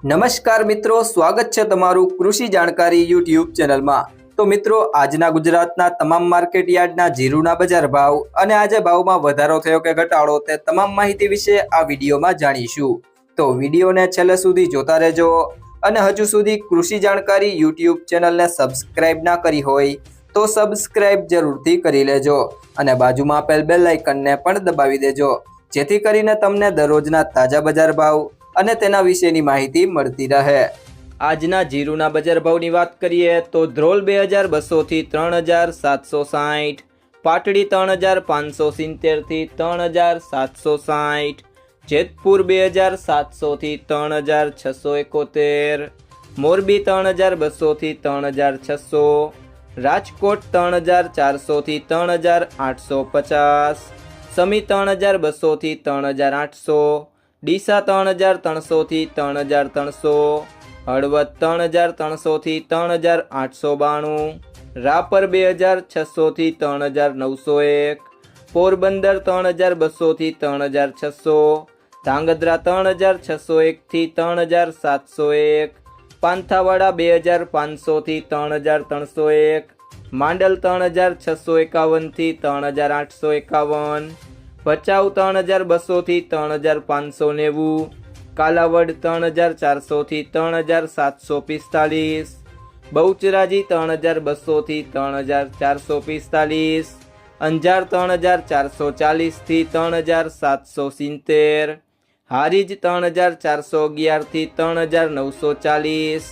નમસ્કાર મિત્રો, સ્વાગત છે તમારું કૃષિ જાણકારી યુટ્યુબ ચેનલમાં। તો મિત્રો, આજના ગુજરાતના તમામ માર્કેટ યાર્ડના જીરુના બજાર ભાવ અને આજે ભાવમાં વધારો થયો કે ઘટાડો તે તમામ માહિતી વિશે આ વિડીયોમાં જાણીશું। તો વિડીયોને છેલ્લે સુધી જોતા રહેજો અને હજુ સુધી કૃષિ જાણકારી યુટ્યુબ ચેનલને સબસ્ક્રાઇબ ના કરી હોય તો સબસ્ક્રાઇબ જરૂરથી કરી લેજો અને બાજુમાં આપેલ બેલ આઇકનને પણ દબાવી દેજો, જેથી કરીને તમને દરરોજના તાજા બજાર ભાવ અને તેના વિશેની માહિતી મળતી રહે। આજના જીરુના બજાર ભાવની વાત કરીએ તો ધ્રોલ 2200 થી 3760, પાટડી 3570 થી 3760, જેતપુર 2700 થી 3671, મોરબી 3200 થી 3600, રાજકોટ 3400 થી 3850, સમી 3200 થી 3800, ડીસા 3300 થી 3300, હળવદ 3300 થી 3892, રાપર 2600 થી 3901, પોરબંદર 3200 થી 3600, ધાંગધ્રા 3601 થી 3701, પાંથાવાડા 2500 થી 3301, માંડલ 3651 થી 3851, ભચાઉ 3200 થી 3590, કાલાવડ 3400 થી 3745, બહુચરાજી 3200 થી 3445, અંજાર 3440 થી 3770, હારીજ 3411 થી 3940,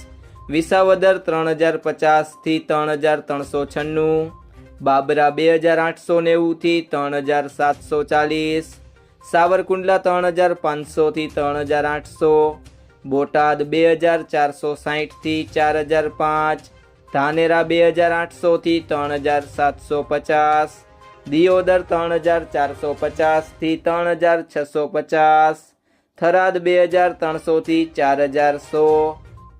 વિસાવદર 3050 થી 3396, બાબરા 2890 થી 3740, સાવરકુંડલા 3500 થી 3800, બોટાદ 2460 થી 4005, ધાનેરા 2800 થી 3750, દિયોદર 3450 થી 3650, થરાદ 2300 થી 4100,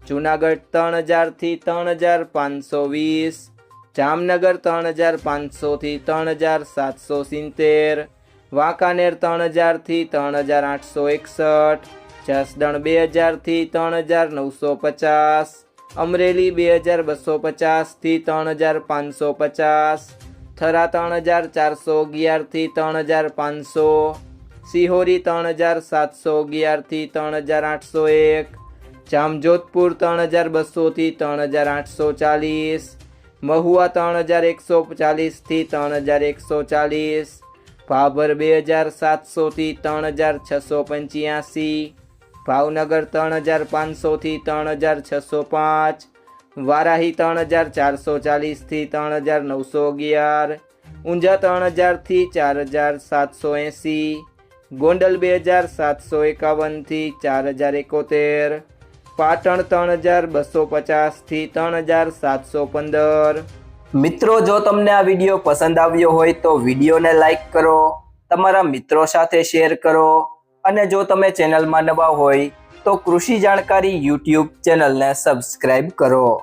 જુનાગઢ 3000 થી 3520, જામનગર 3500 થી 3770, વાંકાનેર 3000 થી 3861, જસદણ 2000 થી 3950, અમરેલી 2250 થી 3550, થરા 3411 થી 3500, સિહોરી 3711 થી 3801, જામજોધપુર 3200 થી 3840, મહુવા 3140 થી 3140, ભાભર 2700 થી 3685, ભાવનગર 3500 થી 3605, વારાહી 3440 થી 3911, ઊંઝા 3000 થી 4780, ગોંડલ 2751 થી 4071, પાટણ 3250 થી 3715। મિત્રો, જો તમને આ વિડીયો પસંદ આવ્યો હોય તો વિડીયોને લાઈક કરો, તમારા મિત્રો સાથે શેર કરો અને જો તમે ચેનલમાં નવા હોય તો કૃષિ જાણકારી યુટ્યુબ ચેનલને સબસ્ક્રાઇબ કરો।